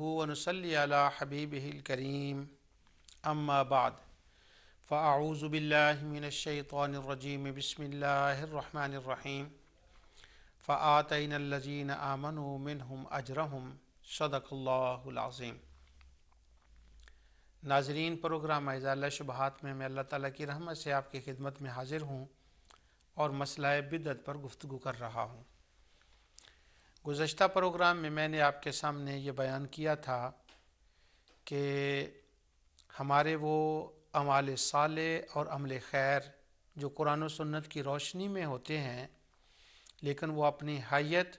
ونصلي على حبيبه الكريم أما بعد فأعوذ بالله من الشيطان الرجيم بسم الله الرحمن الرحيم فآتينا الذين آمنوا منهم أجرهم صدق اللہ العظیم۔ ناظرین، پروگرام ازالہ شبہات میں اللہ تعالیٰ کی رحمت سے آپ کی خدمت میں حاضر ہوں اور مسئلہ بدعت پر گفتگو کر رہا ہوں۔ گزشتہ پروگرام میں نے آپ کے سامنے یہ بیان کیا تھا کہ ہمارے وہ اعمال صالح اور عمل خیر جو قرآن و سنت کی روشنی میں ہوتے ہیں، لیکن وہ اپنی حیت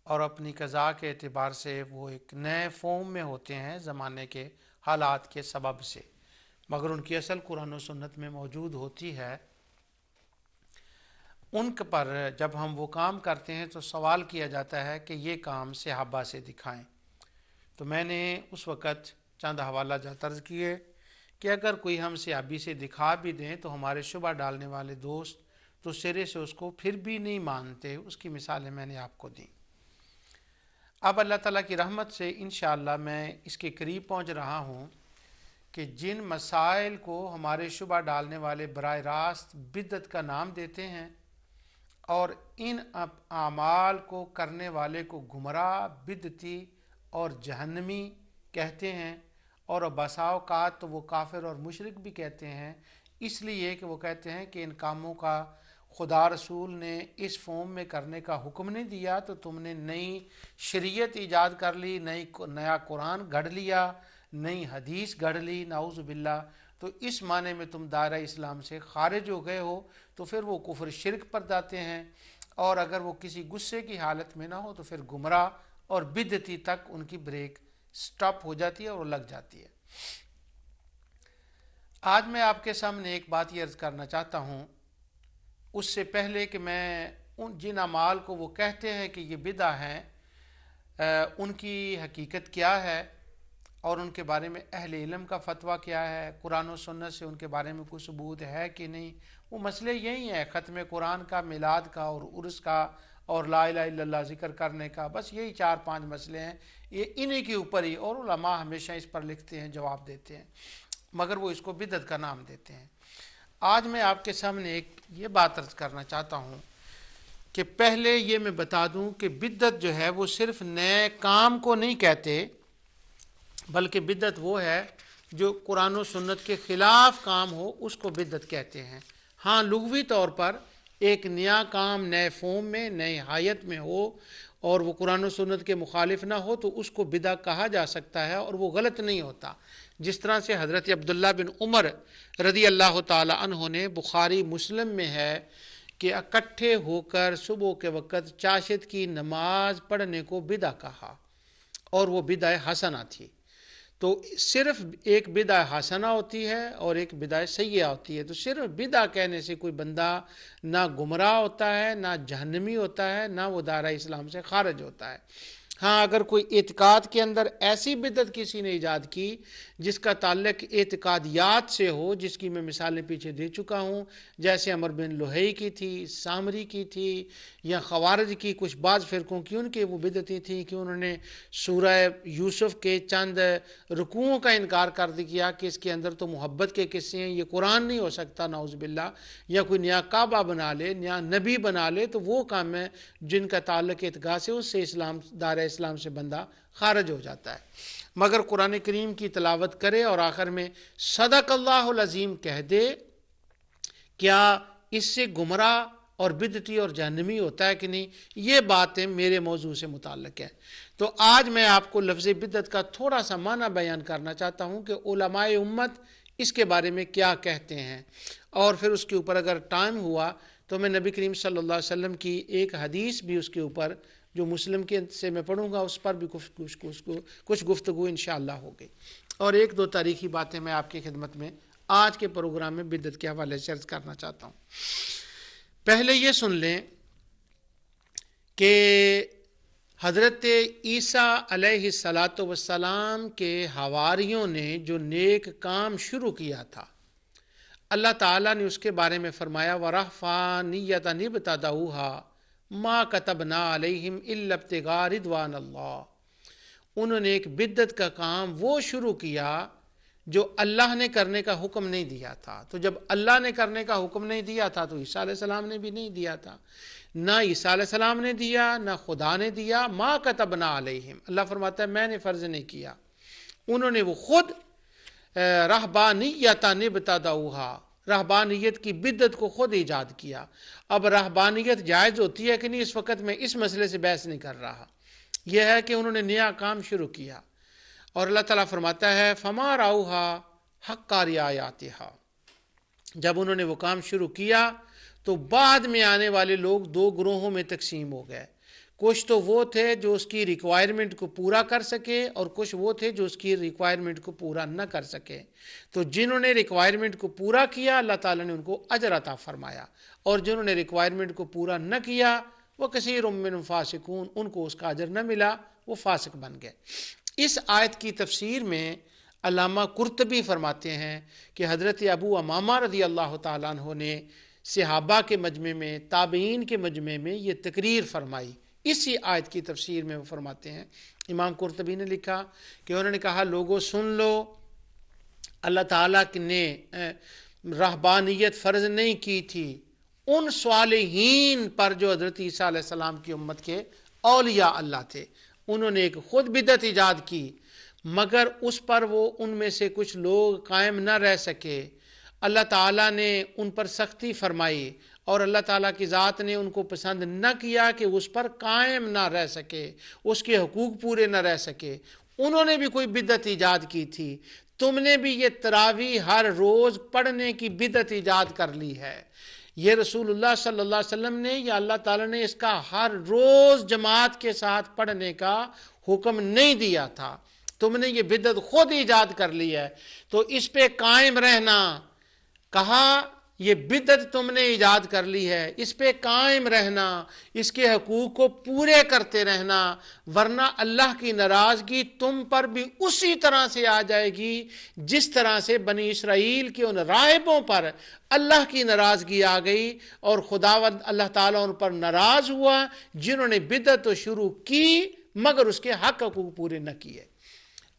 اور اپنی قضاء کے اعتبار سے وہ ایک نئے فارم میں ہوتے ہیں زمانے کے حالات کے سبب سے، مگر ان کی اصل قرآن و سنت میں موجود ہوتی ہے۔ ان پر جب ہم وہ کام کرتے ہیں تو سوال کیا جاتا ہے کہ یہ کام صحابہ سے دکھائیں۔ تو میں نے اس وقت چند حوالہ جات عرض کیے کہ اگر کوئی ہم صحابی سے دکھا بھی دیں تو ہمارے شبہ ڈالنے والے دوست تو سرے سے اس کو پھر بھی نہیں مانتے۔ اس کی مثالیں میں نے آپ کو دیں۔ اب اللہ تعالیٰ کی رحمت سے انشاءاللہ میں اس کے قریب پہنچ رہا ہوں کہ جن مسائل کو ہمارے شبہ ڈالنے والے براہ راست بدعت کا نام دیتے ہیں اور ان اعمال کو کرنے والے کو گمراہ، بدعتی اور جہنمی کہتے ہیں، اور بسا اوقات تو وہ کافر اور مشرک بھی کہتے ہیں، اس لیے کہ وہ کہتے ہیں کہ ان کاموں کا خدا رسول نے اس فارم میں کرنے کا حکم نہیں دیا، تو تم نے نئی شریعت ایجاد کر لی، نیا قرآن گھڑ لیا، نئی حدیث گھڑ لی، نعوذ باللہ، تو اس معنی میں تم دائرہ اسلام سے خارج ہو گئے ہو۔ تو پھر وہ کفر شرک پر جاتے ہیں، اور اگر وہ کسی غصے کی حالت میں نہ ہو تو پھر گمراہ اور بدعتی تک ان کی بریک سٹاپ ہو جاتی ہے اور وہ لگ جاتی ہے۔ آج میں آپ کے سامنے ایک بات یہ عرض کرنا چاہتا ہوں، اس سے پہلے کہ میں ان جن اعمال کو وہ کہتے ہیں کہ یہ بدعہ ہیں، ان کی حقیقت کیا ہے اور ان کے بارے میں اہل علم کا فتویٰ کیا ہے، قرآن و سنت سے ان کے بارے میں کوئی ثبوت ہے کہ نہیں، وہ مسئلے یہی ہیں، ختم قرآن کا، میلاد کا اور عرس کا اور لا الہ الا اللہ ذکر کرنے کا، بس یہی 4-5 مسئلے ہیں، یہ انہی کے اوپر ہی، اور علماء ہمیشہ اس پر لکھتے ہیں، جواب دیتے ہیں، مگر وہ اس کو بدعت کا نام دیتے ہیں۔ آج میں آپ کے سامنے ایک یہ بات عرض کرنا چاہتا ہوں کہ پہلے یہ میں بتا دوں کہ بدعت جو ہے وہ صرف نئے کام کو نہیں کہتے، بلکہ بدعت وہ ہے جو قرآن و سنت کے خلاف کام ہو، اس کو بدعت کہتے ہیں۔ ہاں، لغوی طور پر ایک نیا کام نئے فارم میں، نئے حیت میں ہو اور وہ قرآن و سنت کے مخالف نہ ہو تو اس کو بدعت کہا جا سکتا ہے، اور وہ غلط نہیں ہوتا۔ جس طرح سے حضرت عبداللہ بن عمر رضی اللہ تعالی عنہ نے، بخاری مسلم میں ہے کہ اکٹھے ہو کر صبح کے وقت چاشت کی نماز پڑھنے کو بدعت کہا، اور وہ بدعت حسنہ تھی۔ تو صرف ایک بدعت حسنہ ہوتی ہے اور ایک بدعت سیئہ ہوتی ہے۔ تو صرف بدعت کہنے سے کوئی بندہ نہ گمراہ ہوتا ہے، نہ جہنمی ہوتا ہے، نہ وہ دائرہ اسلام سے خارج ہوتا ہے۔ ہاں، اگر کوئی اعتقاد کے اندر ایسی بدعت کسی نے ایجاد کی جس کا تعلق اعتقادیات سے ہو، جس کی میں مثالیں پیچھے دے چکا ہوں، جیسے عمر بن لوہی کی تھی، سامری کی تھی، یا خوارج کی کچھ بعض فرقوں کی، ان کے وہ بدعتیں تھیں کہ انہوں نے سورہ یوسف کے چند رکوعوں کا انکار کر دیا کہ اس کے اندر تو محبت کے قصے ہیں، یہ قرآن نہیں ہو سکتا، نعوذ باللہ، یا کوئی نیا کعبہ بنا لے، نیا نبی بنا لے، تو وہ کام ہے جن کا تعلق اعتقاد سے، اس سے اسلام، دائرہ اسلام سے بندہ خارج ہو جاتا ہے۔ مگر قرآن کریم کی تلاوت کرے اور آخر میں صدق اللہ العظیم کہہ دے، کیا اس سے گمراہ اور بدعتی اور جہنمی ہوتا ہے کہ نہیں؟ یہ باتیں میرے موضوع سے متعلق ہے۔ تو آج میں آپ کو لفظ بدعت کا تھوڑا سا معنی بیان کرنا چاہتا ہوں کہ علماء امت اس کے بارے میں کیا کہتے ہیں، اور پھر اس کے اوپر اگر ٹائم ہوا تو میں نبی کریم صلی اللہ علیہ وسلم کی ایک حدیث بھی اس کے اوپر جو مسلم کے سے میں پڑھوں گا، اس پر بھی کچھ گفتگو انشاءاللہ ہوگی، اور 1-2 تاریخی باتیں میں آپ کی خدمت میں آج کے پروگرام میں بدعت کے حوالے سے عرض کرنا چاہتا ہوں۔ پہلے یہ سن لیں کہ حضرت عیسیٰ علیہ السلام کے حواریوں نے جو نیک کام شروع کیا تھا، اللہ تعالیٰ نے اس کے بارے میں فرمایا وَرَحْفَانِيَّةً ابْتَدَعُوهَا مَا كَتَبْنَا عَلَيْهِمْ إِلَّا ابْتِغَاءَ رِضْوَانِ اللَّهِ، انہوں نے ایک بدعت کا کام وہ شروع کیا جو اللہ نے کرنے کا حکم نہیں دیا تھا۔ تو جب اللہ نے کرنے کا حکم نہیں دیا تھا تو عیسیٰ علیہ السلام نے بھی نہیں دیا تھا، نہ عیسیٰ علیہ السلام نے دیا نہ خدا نے دیا۔ ما کتبنا علیہم، اللہ فرماتا ہے میں نے فرض نہیں کیا، انہوں نے وہ خود رہبانیت ابتدعوہا، رہبانیت کی بدعت کو خود ایجاد کیا۔ اب رہبانیت جائز ہوتی ہے کہ نہیں، اس وقت میں اس مسئلے سے بحث نہیں کر رہا، یہ ہے کہ انہوں نے نیا کام شروع کیا، اور اللہ تعالیٰ فرماتا ہے فما رعوہا حق رعایتہا، جب انہوں نے وہ کام شروع کیا تو بعد میں آنے والے لوگ دو گروہوں میں تقسیم ہو گئے، کچھ تو وہ تھے جو اس کی ریکوائرمنٹ کو پورا کر سکے، اور کچھ وہ تھے جو اس کی ریکوائرمنٹ کو پورا نہ کر سکے۔ تو جنہوں نے ریکوائرمنٹ کو پورا کیا اللہ تعالیٰ نے ان کو اجر عطا فرمایا، اور جنہوں نے ریکوائرمنٹ کو پورا نہ کیا وہ کثیر منہم فاسقون، ان کو اس کا اجر نہ ملا، وہ فاسق بن گئے۔ اس آیت کی تفسیر میں علامہ قرطبی فرماتے ہیں کہ حضرت ابو امامہ رضی اللہ تعالیٰ عنہ نے صحابہ کے مجمع میں، تابعین کے مجمع میں یہ تقریر فرمائی۔ اسی آیت کی تفسیر میں وہ فرماتے ہیں، امام قرطبی نے لکھا کہ انہوں نے کہا لوگوں سن لو، اللہ تعالیٰ نے رہبانیت فرض نہیں کی تھی ان صالحین پر جو حضرت عیسیٰ علیہ السلام کی امت کے اولیاء اللہ تھے، انہوں نے ایک خود بدعت ایجاد کی، مگر اس پر وہ ان میں سے کچھ لوگ قائم نہ رہ سکے، اللہ تعالیٰ نے ان پر سختی فرمائی، اور اللہ تعالیٰ کی ذات نے ان کو پسند نہ کیا کہ اس پر قائم نہ رہ سکے، اس کے حقوق پورے نہ رہ سکے، انہوں نے بھی کوئی بدعت ایجاد کی تھی، تم نے بھی یہ تراویح ہر روز پڑھنے کی بدعت ایجاد کر لی ہے، یہ رسول اللہ صلی اللہ علیہ وسلم نے یا اللہ تعالیٰ نے اس کا ہر روز جماعت کے ساتھ پڑھنے کا حکم نہیں دیا تھا، تم نے یہ بدعت خود ایجاد کر لی ہے، تو اس پہ قائم رہنا، کہا یہ بدعت تم نے ایجاد کر لی ہے، اس پہ قائم رہنا، اس کے حقوق کو پورے کرتے رہنا، ورنہ اللہ کی ناراضگی تم پر بھی اسی طرح سے آ جائے گی جس طرح سے بنی اسرائیل کے ان راہبوں پر اللہ کی ناراضگی آ گئی، اور خداوند اللہ تعالیٰ ان پر ناراض ہوا جنہوں نے بدعت تو شروع کی مگر اس کے حق حقوق پورے نہ کیے۔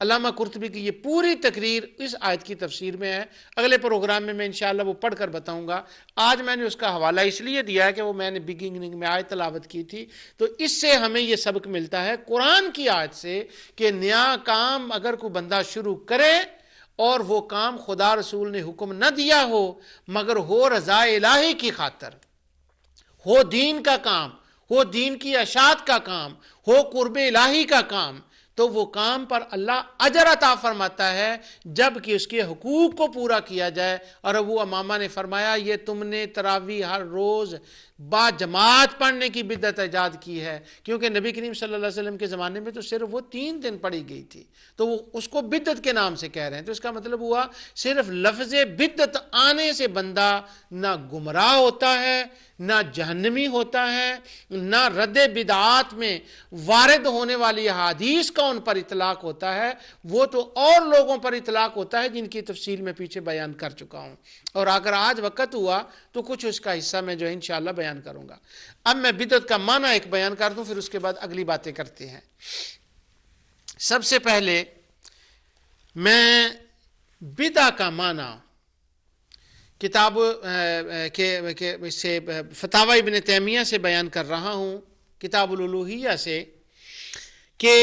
علامہ قرطبی کی یہ پوری تقریر اس آیت کی تفسیر میں ہے، اگلے پروگرام میں انشاءاللہ وہ پڑھ کر بتاؤں گا، آج میں نے اس کا حوالہ اس لیے دیا ہے کہ وہ میں نے بگننگ میں آیت تلاوت کی تھی، تو اس سے ہمیں یہ سبق ملتا ہے قرآن کی آیت سے کہ نیا کام اگر کوئی بندہ شروع کرے اور وہ کام خدا رسول نے حکم نہ دیا ہو مگر ہو رضا الہی کی خاطر، ہو دین کا کام، ہو دین کی اشاعت کا کام، ہو قرب الہی کا کام، تو وہ کام پر اللہ اجر عطا فرماتا ہے جب کہ اس کے حقوق کو پورا کیا جائے۔ اور ابو امامہ نے فرمایا یہ تم نے تراویح ہر روز با جماعت پڑھنے کی بدعت ایجاد کی ہے، کیونکہ نبی کریم صلی اللہ علیہ وسلم کے زمانے میں تو صرف وہ 3 دن پڑھی گئی تھی، تو وہ اس کو بدعت کے نام سے کہہ رہے ہیں، تو اس کا مطلب ہوا صرف لفظ بدعت آنے سے بندہ نہ گمراہ ہوتا ہے، نہ جہنمی ہوتا ہے، نہ رد بدعات میں وارد ہونے والی احادیث کا ان پر اطلاق ہوتا ہے، وہ تو اور لوگوں پر اطلاق ہوتا ہے جن کی تفصیل میں پیچھے بیان کر چکا ہوں، اور اگر آج وقت ہوا تو کچھ اس کا حصہ میں جو ہے انشاءاللہ بیان کروں گا۔ اب میں بدعت کا معنی ایک بیان کر دوں، پھر اس کے بعد اگلی باتیں کرتے ہیں۔ سب سے پہلے میں بدعہ کا معنی کتاب سے فتاوی ابن تیمیہ سے بیان کر رہا ہوں، کتاب الالوہیہ سے، کہ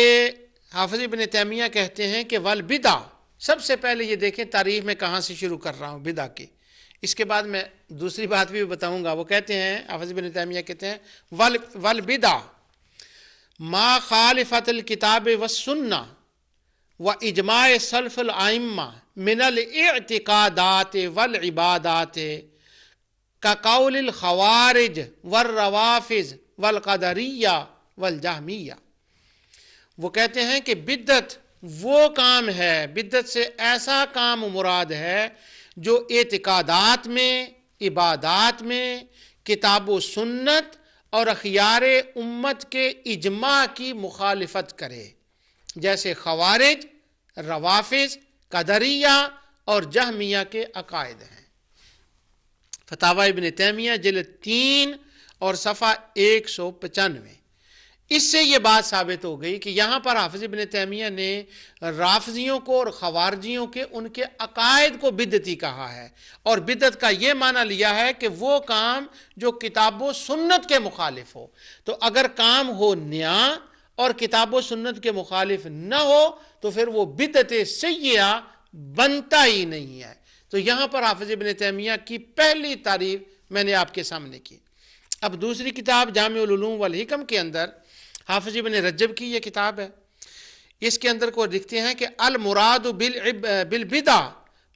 حافظ ابن تیمیہ کہتے ہیں کہ والبدع، سب سے پہلے یہ دیکھیں تاریخ میں کہاں سے شروع کر رہا ہوں بدعہ کی، اس کے بعد میں دوسری بات بھی بتاؤں گا۔ وہ کہتے ہیں حافظ ابن تیمیہ کہتے ہیں والبدع ما خالفت الکتاب والسنہ واجماع سلف الائمہ من الاعتقادات والعبادات کقول الخوارج والروافض والقدریہ والجہمیہ۔ وہ کہتے ہیں کہ بدعت وہ کام ہے، بدعت سے ایسا کام مراد ہے جو اعتقادات میں، عبادات میں، کتاب و سنت اور اخیار امت کے اجماع کی مخالفت کرے، جیسے خوارج، روافض، قدریہ اور جہمیہ کے عقائد ہیں۔ فتاوی ابن تیمیہ جلد 3 اور صفحہ 195۔ اس سے یہ بات ثابت ہو گئی کہ یہاں پر حافظ ابن تیمیہ نے رافضیوں کو اور خوارجیوں کے ان کے عقائد کو بدعتی کہا ہے، اور بدعت کا یہ معنی لیا ہے کہ وہ کام جو کتاب و سنت کے مخالف ہو۔ تو اگر کام ہو نیا اور کتاب و سنت کے مخالف نہ ہو تو پھر وہ بدعت سیئہ بنتا ہی نہیں ہے۔ تو یہاں پر حافظ ابن تیمیہ کی پہلی تعریف میں نے آپ کے سامنے کی۔ اب دوسری کتاب جامع العلوم والحکم کے اندر حافظ ابن رجب کی یہ کتاب ہے، اس کے اندر کو لکھتے ہیں کہ المراد بالبدع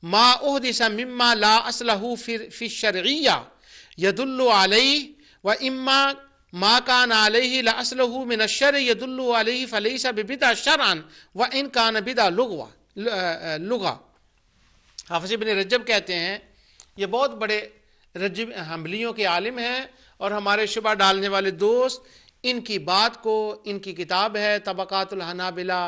ما احدث مما لا اصل له في الشرعیہ يدل علیہ واما ما كان علیہ لا اصله من الشرع يدل علیہ فليس ببدع شرعا وان كان بدع لغہ۔ حافظ ابن رجب کہتے ہیں، یہ بہت بڑے رجب حنبلیوں کے عالم ہیں اور ہمارے شبہ ڈالنے والے دوست ان کی بات کو، ان کی کتاب ہے طبقات الحنابلہ،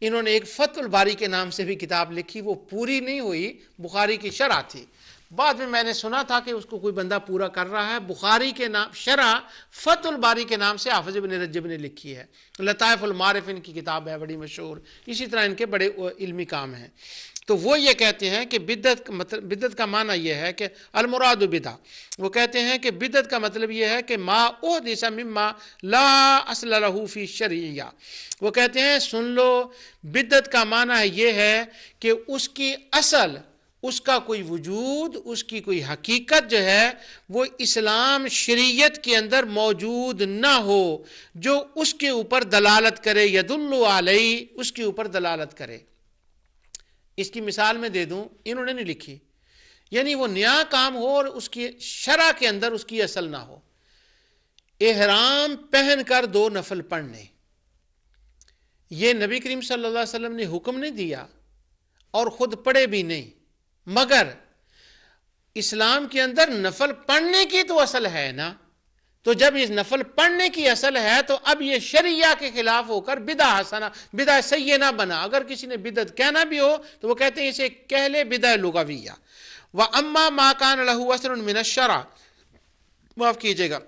انہوں نے ایک فتح الباری کے نام سے بھی کتاب لکھی، وہ پوری نہیں ہوئی، بخاری کی شرح تھی، بعد میں نے سنا تھا کہ اس کو کوئی بندہ پورا کر رہا ہے۔ بخاری کے نام شرح فتح الباری کے نام سے حافظ ابن رجب نے لکھی ہے، لطائف المعارف ان کی کتاب ہے بڑی مشہور، اسی طرح ان کے بڑے علمی کام ہیں۔ تو وہ یہ کہتے ہیں کہ بدعت کا معنی یہ ہے کہ المراد بدع، وہ کہتے ہیں کہ بدعت کا مطلب یہ ہے کہ ما احدث مما لا اصل له فی الشرعیہ، وہ کہتے ہیں سن لو، بدعت کا معنی یہ ہے کہ اس کی اصل، اس کا کوئی وجود، اس کی کوئی حقیقت جو ہے وہ اسلام شریعت کے اندر موجود نہ ہو، جو اس کے اوپر دلالت کرے، یدل علیہ، اس کے اوپر دلالت کرے۔ اس کی مثال میں دے دوں، انہوں نے نہیں لکھی، یعنی وہ نیا کام ہو اور اس کی شرع کے اندر اس کی اصل نہ ہو۔ احرام پہن کر 2 نفل پڑھنے، یہ نبی کریم صلی اللہ علیہ وسلم نے حکم نہیں دیا اور خود پڑھے بھی نہیں، مگر اسلام کے اندر نفل پڑھنے کی تو اصل ہے نا، تو جب اس نفل پڑھنے کی اصل ہے تو اب یہ شریعہ کے خلاف ہو کر بدعہ حسنہ، بدعہ سیئہ نہ بنا۔ اگر کسی نے بدعت کہنا بھی ہو تو وہ کہتے ہیں اسے کہہ لے بدعہ لغویہ۔ وَأَمَّا مَا كَانَ لَهُ أَصْلٌ مِنَ الشَّرْعِ، معاف کیجئے گا،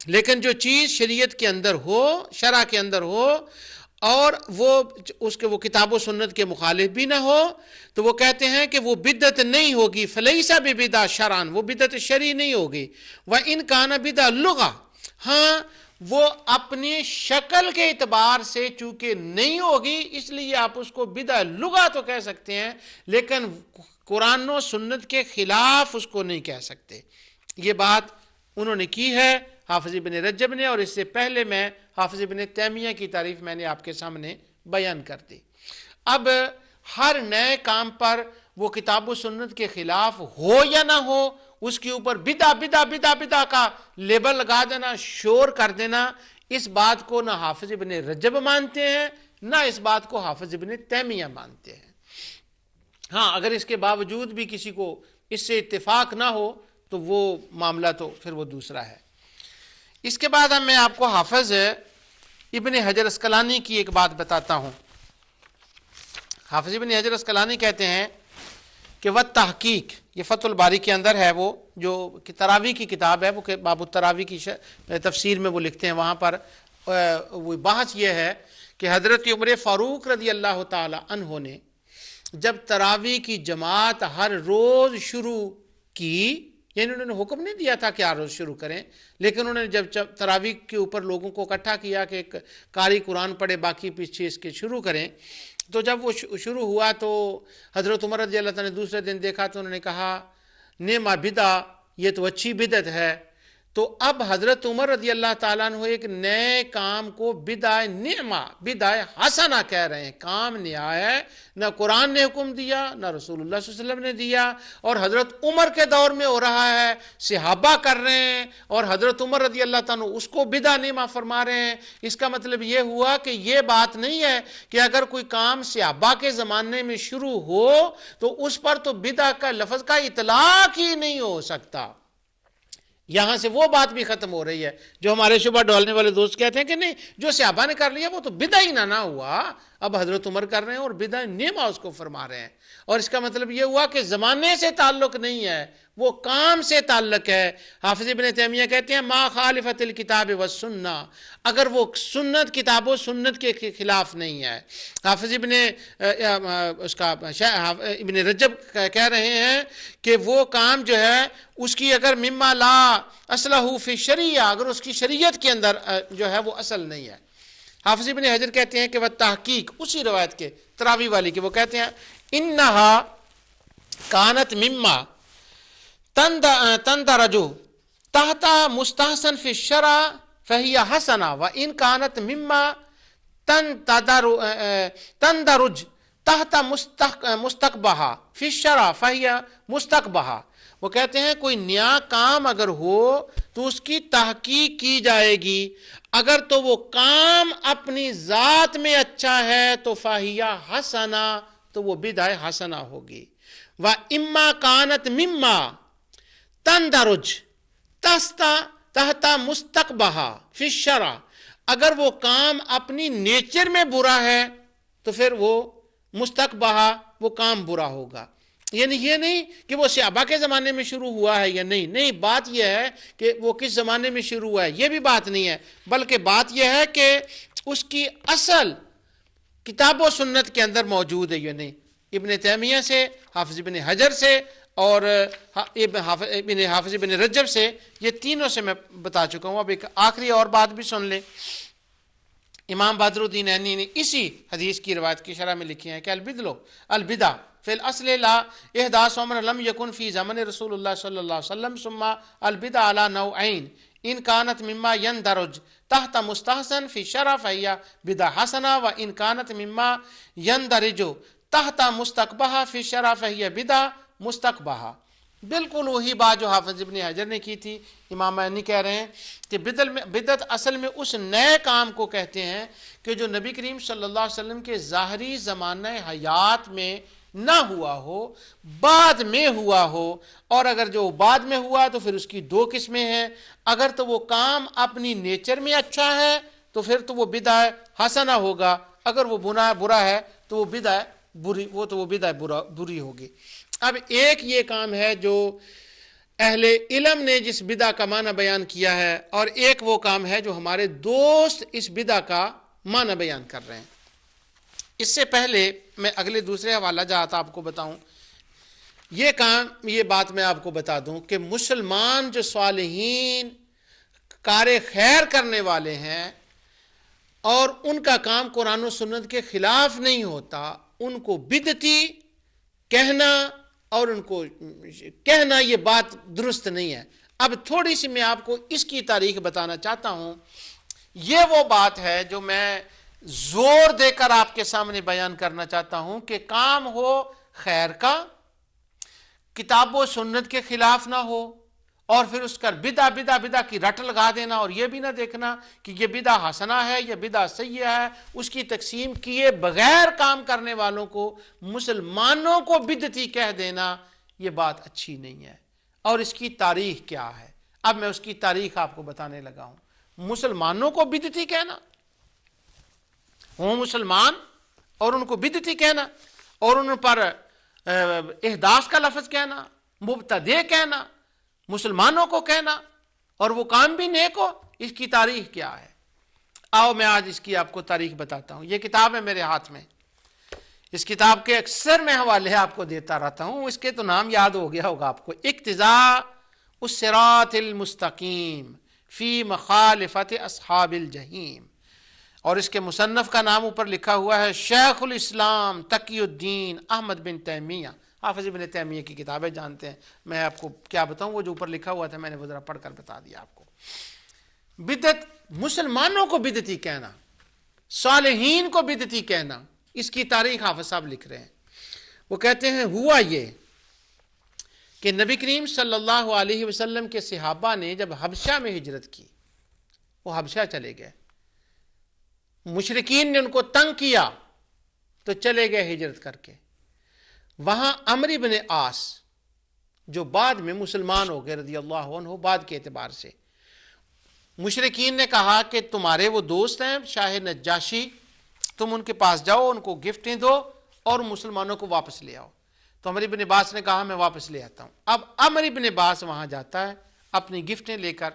لیکن جو چیز شریعت کے اندر ہو، شرع کے اندر ہو، اور وہ اس کے وہ کتاب و سنت کے مخالف بھی نہ ہو، تو وہ کہتے ہیں کہ وہ بدعت نہیں ہوگی، فلیس ببدع شرعاً، وہ بدعت شرعی نہیں ہوگی۔ وَإِن كَانَ بِدعَ لُغَةً، ہاں وہ اپنی شکل کے اعتبار سے چونکہ نہیں ہوگی اس لیے آپ اس کو بدعہ لغہ تو کہہ سکتے ہیں، لیکن قرآن و سنت کے خلاف اس کو نہیں کہہ سکتے۔ یہ بات انہوں نے کی ہے حافظ ابن رجب نے، اور اس سے پہلے میں حافظ ابن تیمیہ کی تعریف میں نے آپ کے سامنے بیان کر دی۔ اب ہر نئے کام پر وہ کتاب و سنت کے خلاف ہو یا نہ ہو، اس کے اوپر بدعہ کا لیبل لگا دینا، شور کر دینا، اس بات کو نہ حافظ ابن رجب مانتے ہیں نہ اس بات کو حافظ ابن تیمیہ مانتے ہیں۔ ہاں اگر اس کے باوجود بھی کسی کو اس سے اتفاق نہ ہو تو وہ معاملہ تو پھر وہ دوسرا ہے۔ اس کے بعد میں آپ کو حافظ ابن حجر اسقلانی کی ایک بات بتاتا ہوں۔ حافظ ابن حجر اسقلانی کہتے ہیں کہ وہ تحقیق، یہ فتح الباری کے اندر ہے، وہ جو تراویح کی کتاب ہے، وہ باب التراویح کی تفسیر میں وہ لکھتے ہیں، وہاں پر وہ بحث یہ ہے کہ حضرت عمر فاروق رضی اللہ تعالی عنہ نے جب تراویح کی جماعت ہر روز شروع کی، یعنی انہوں نے حکم نہیں دیا تھا کہ ہر روز شروع کریں، لیکن انہوں نے جب تراویح کے اوپر لوگوں کو اکٹھا کیا کہ ایک قاری قرآن پڑھے باقی پیچھے اس کے شروع کریں، تو جب وہ شروع ہوا تو حضرت عمر رضی اللہ تعالیٰ نے دوسرے دن دیکھا تو انہوں نے کہا نعمہ بدعہ، یہ تو اچھی بدعت ہے۔ تو اب حضرت عمر رضی اللہ تعالیٰ عنہ ایک نئے کام کو بدعہ نعمہ، بدعہ حسنہ کہہ رہے ہیں، کام نیا ہے، نہ قرآن نے حکم دیا نہ رسول اللہ صلی اللہ علیہ وسلم نے دیا، اور حضرت عمر کے دور میں ہو رہا ہے، صحابہ کر رہے ہیں، اور حضرت عمر رضی اللہ تعالیٰ عنہ اس کو بدعہ نعمہ فرما رہے ہیں۔ اس کا مطلب یہ ہوا کہ یہ بات نہیں ہے کہ اگر کوئی کام صحابہ کے زمانے میں شروع ہو تو اس پر تو بدعہ کا لفظ کا اطلاق ہی نہیں ہو سکتا۔ یہاں سے وہ بات بھی ختم ہو رہی ہے جو ہمارے شبہ ڈالنے والے دوست کہتے ہیں کہ نہیں جو صحابہ نے کر لیا وہ تو بدعہ ہی نہ ہوا، اب حضرت عمر کر رہے ہیں اور بدع نیما اس کو فرما رہے ہیں. اور اس کا مطلب یہ ہوا کہ زمانے سے تعلق نہیں ہے، وہ کام سے تعلق ہے. حافظ ابن تیمیہ کہتے ہیں ما خالفت الکتاب والسنہ، اگر وہ سنت کتاب و سنت کے خلاف نہیں ہے. حافظ ابن رجب کہہ رہے ہیں کہ وہ کام جو ہے اس کی اگر مما لا اصلہ فی شریعہ، اگر اس کی شریعت کے اندر جو ہے وہ اصل نہیں ہے. حافظ ابن حجر کہتے ہیں کہ وہ تحقیق اسی روایت کے تراوی والی کے، وہ کہتے ہیں انہا کانت مما تندرجو تحت مستحسن فی الشرع فہی حسنہ وان کانت مما تندرج تحت مستقبہ فی الشرع فہی مستقبہ. وہ کہتے ہیں کوئی نیا کام اگر ہو تو اس کی تحقیق کی جائے گی، اگر تو وہ کام اپنی ذات میں اچھا ہے تو فاہیہ حسنہ، تو وہ بدع حسنہ ہوگی. وَإِمَّا كَانَتْ مِمَّا تَنْدَرُجْ تحت مستقبہ فی الشرع، اگر وہ کام اپنی نیچر میں برا ہے تو پھر وہ مستقبہ، وہ کام برا ہوگا. یعنی یہ نہیں کہ وہ صحابہ کے زمانے میں شروع ہوا ہے یا نہیں، بات یہ ہے کہ وہ کس زمانے میں شروع ہوا ہے یہ بھی بات نہیں ہے، بلکہ بات یہ ہے کہ اس کی اصل کتاب و سنت کے اندر موجود ہے یا نہیں. ابن تیمیہ سے، حافظ ابن حجر سے اور حافظ ابن رجب سے، یہ تینوں سے میں بتا چکا ہوں. اب ایک آخری اور بات بھی سن لیں. امام بدر الدین عینی نے اسی حدیث کی روایت کی شرح میں لکھی ہے کہ البدع فی الاصل لا احداث امر لم یکن فی زمن رسول اللہ صلی اللہ علیہ وسلم ثم البدع علی نوعین ان کانت مما یندرج تحت مستحسن فی شرع فہی بدع حسنہ و ان کانت مما یندرج تحت مستقبہ فی شرع فہی بدع مستقبہ. بالکل وہی بات جو حافظ ابن حجر نے کی تھی. امام عینی کہہ رہے ہیں کہ بدعت اصل میں اس نئے کام کو کہتے ہیں کہ جو نبی کریم صلی اللہ علیہ وسلم کے ظاہری زمانہ حیات میں نہ ہوا ہو، بعد میں ہوا ہو. اور اگر جو بعد میں ہوا تو پھر اس کی دو قسمیں ہیں. اگر تو وہ کام اپنی نیچر میں اچھا ہے تو پھر تو وہ بدع حسنہ ہوگا، اگر وہ برا ہے تو وہ بدع بری ہوگی. اب ایک یہ کام ہے جو اہل علم نے جس بدع کا معنی بیان کیا ہے، اور ایک وہ کام ہے جو ہمارے دوست اس بدع کا معنی بیان کر رہے ہیں. اس سے پہلے میں اگلے دوسرے حوالہ جات آپ کو بتاؤں، یہ بات میں آپ کو بتا دوں کہ مسلمان جو صالحین کار خیر کرنے والے ہیں اور ان کا کام قرآن و سنت کے خلاف نہیں ہوتا، ان کو بدعتی کہنا اور ان کو کہنا یہ بات درست نہیں ہے. اب تھوڑی سی میں آپ کو اس کی تاریخ بتانا چاہتا ہوں. یہ وہ بات ہے جو میں زور دے کر آپ کے سامنے بیان کرنا چاہتا ہوں کہ کام ہو خیر کا، کتاب و سنت کے خلاف نہ ہو، اور پھر اس کا بدعہ کی رٹ لگا دینا، اور یہ بھی نہ دیکھنا کہ یہ بدعہ حسنہ ہے یا بدعہ سیئہ ہے. اس کی تقسیم کیے بغیر کام کرنے والوں کو، مسلمانوں کو بدعتی کہہ دینا، یہ بات اچھی نہیں ہے. اور اس کی تاریخ کیا ہے، اب میں اس کی تاریخ آپ کو بتانے لگا ہوں. مسلمانوں کو بدعتی کہنا، وہ مسلمان اور ان کو بدعتی کہنا، اور ان پر احداث کا لفظ کہنا، مبتدع کہنا، مسلمانوں کو کہنا، اور وہ کام بھی نیک ہو. اس کی تاریخ کیا ہے؟ آؤ میں آج اس کی آپ کو تاریخ بتاتا ہوں. یہ کتاب ہے میرے ہاتھ میں. اس کتاب کے اکثر میں حوالے آپ کو دیتا رہتا ہوں، اس کے تو نام یاد ہو گیا ہوگا آپ کو. اقتضاء الصراط المستقیم فی مخالفت اصحاب الجحیم. اور اس کے مصنف کا نام اوپر لکھا ہوا ہے شیخ الاسلام تقی الدین احمد بن تیمیہ. حافظ ابن تیمیہ کی کتابیں جانتے ہیں، میں آپ کو کیا بتاؤں، وہ جو اوپر لکھا ہوا تھا میں نے وہ ذرا پڑھ کر بتا دیا آپ کو. بدعت، مسلمانوں کو بدعتی کہنا، صالحین کو بدعتی کہنا، اس کی تاریخ حافظ صاحب لکھ رہے ہیں. وہ کہتے ہیں ہوا یہ کہ نبی کریم صلی اللہ علیہ وسلم کے صحابہ نے جب حبشہ میں ہجرت کی، وہ حبشہ چلے گئے، مشرکین نے ان کو تنگ کیا تو چلے گئے ہجرت کر کے. وہاں عمرو بن عاص جو بعد میں مسلمان ہو گئے رضی اللہ عنہ، بعد کے اعتبار سے، مشرکین نے کہا کہ تمہارے وہ دوست ہیں شاہ نجاشی تم ان کے پاس جاؤ، ان کو گفٹیں دو اور مسلمانوں کو واپس لے آؤ۔ تو عمر بن عباس نے کہا میں واپس لے آتا ہوں۔ اب عمر بن عباس وہاں جاتا ہے اپنی گفٹیں لے کر،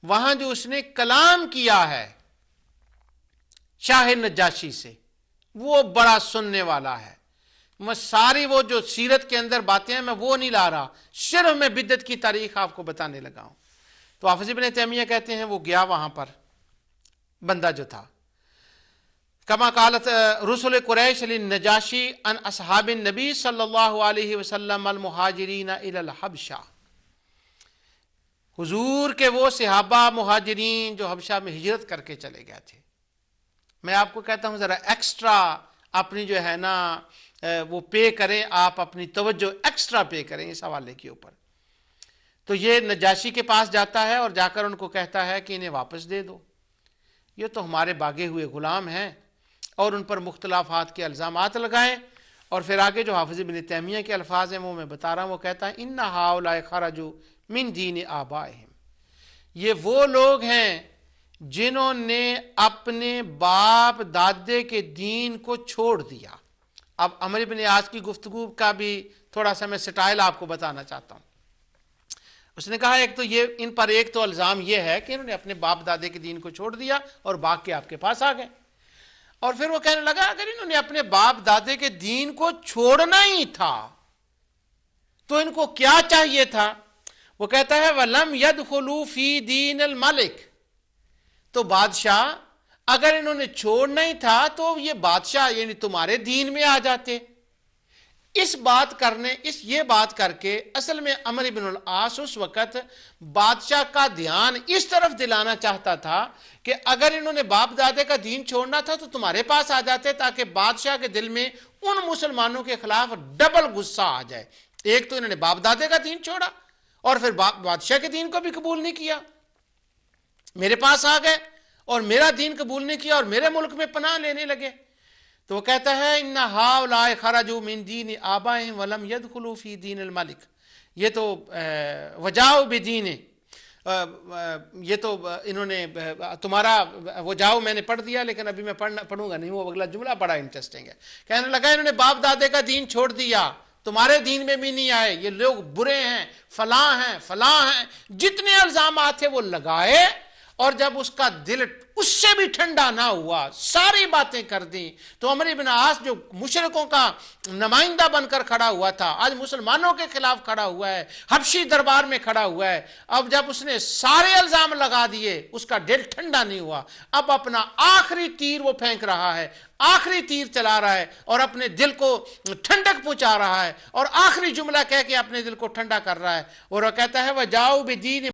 وہاں جو اس نے کلام کیا ہے شاہ نجاشی سے وہ بڑا سننے والا ہے۔ میں ساری وہ جو سیرت کے اندر باتیں ہیں میں وہ نہیں لا رہا، صرف میں بدعت کی تاریخ آپ کو بتانے لگا ہوں۔ تو حافظ ابن تیمیہ کہتے ہیں وہ گیا وہاں پر بندہ جو تھا، کما قالت رسل قریش للنجاشی ان اصحاب النبی صلی اللہ علیہ وسلم المہاجرین الی الحبشہ، حضور کے وہ صحابہ مہاجرین جو حبشہ میں ہجرت کر کے چلے گئے تھے۔ میں آپ کو کہتا ہوں ذرا ایکسٹرا اپنی جو ہے نا وہ پے کریں، آپ اپنی توجہ ایکسٹرا پے کریں اس حوالے کے اوپر۔ تو یہ نجاشی کے پاس جاتا ہے اور جا کر ان کو کہتا ہے کہ انہیں واپس دے دو، یہ تو ہمارے باغے ہوئے غلام ہیں، اور ان پر مختلفات کے الزامات لگائیں۔ اور پھر آگے جو حافظ ابن تیمیہ کے الفاظ ہیں وہ میں بتا رہا ہوں، وہ کہتا ہے ان ہؤلاء خرجوا من دین آبائہم، یہ وہ لوگ ہیں جنہوں نے اپنے باپ دادے کے دین کو چھوڑ دیا۔ اب عمر بن عاص کی گفتگو کا بھی تھوڑا سا میں سٹائل آپ کو بتانا چاہتا ہوں۔ اس نے کہا ایک تو یہ ان پر ایک تو الزام یہ ہے کہ انہوں نے اپنے باپ دادے کے دین کو چھوڑ دیا اور بھاگ کے آپ کے پاس آ گئے۔ اور پھر وہ کہنے لگا اگر انہوں نے اپنے باپ دادے کے دین کو چھوڑنا ہی تھا تو ان کو کیا چاہیے تھا؟ وہ کہتا ہے وَلَمْ يَدْخُلُوا فِي دِينِ الْمَلِكِ، تو بادشاہ اگر انہوں نے چھوڑنا ہی تھا تو یہ بادشاہ یعنی تمہارے دین میں آ جاتے۔ یہ بات کر کے اصل میں عمر بن العاص اس وقت بادشاہ کا دھیان اس طرف دلانا چاہتا تھا کہ اگر انہوں نے باپ دادے کا دین چھوڑنا تھا تو تمہارے پاس آ جاتے، تاکہ بادشاہ کے دل میں ان مسلمانوں کے خلاف ڈبل غصہ آ جائے۔ ایک تو انہوں نے باپ دادے کا دین چھوڑا اور پھر بادشاہ کے دین کو بھی قبول نہیں کیا، میرے پاس آ گئے اور میرا دین قبول نہیں کیا اور میرے ملک میں پناہ لینے لگے۔ تو وہ کہتا ہے ان ہؤلاء خرجوا من دین آبائہم ولم يدخلوا فی دین الملک، یہ تو وجاؤ بدین، یہ تو انہوں نے تمہارا وہ جاؤ میں نے پڑھ دیا لیکن ابھی میں پڑھوں گا نہیں، وہ اگلا جملہ بڑا انٹرسٹنگ ہے۔ کہنے لگا انہوں نے باپ دادے کا دین چھوڑ دیا، تمہارے دین میں بھی نہیں آئے، یہ لوگ برے ہیں، فلاں ہیں، جتنے الزامات تھے وہ لگائے، اور جب اس کا دل اس سے بھی ٹھنڈا نہ ہوا، ساری باتیں کر دیں، تو عمر بن عاص جو مشرکوں کا نمائندہ بن کر کھڑا ہوا تھا آج مسلمانوں کے خلاف کھڑا ہوا ہے، حبشی دربار میں کھڑا ہوا ہے، اب جب اس نے سارے الزام لگا دیے اس کا دل ٹھنڈا نہیں ہوا، اب اپنا آخری تیر وہ پھینک رہا ہے، آخری تیر چلا رہا ہے اور اپنے دل کو ٹھنڈک پہنچا رہا ہے اور آخری جملہ کہہ کے اپنے دل کو ٹھنڈا کر رہا ہے، اور وہ کہتا ہے وَجَاءُوا بِدِینٍ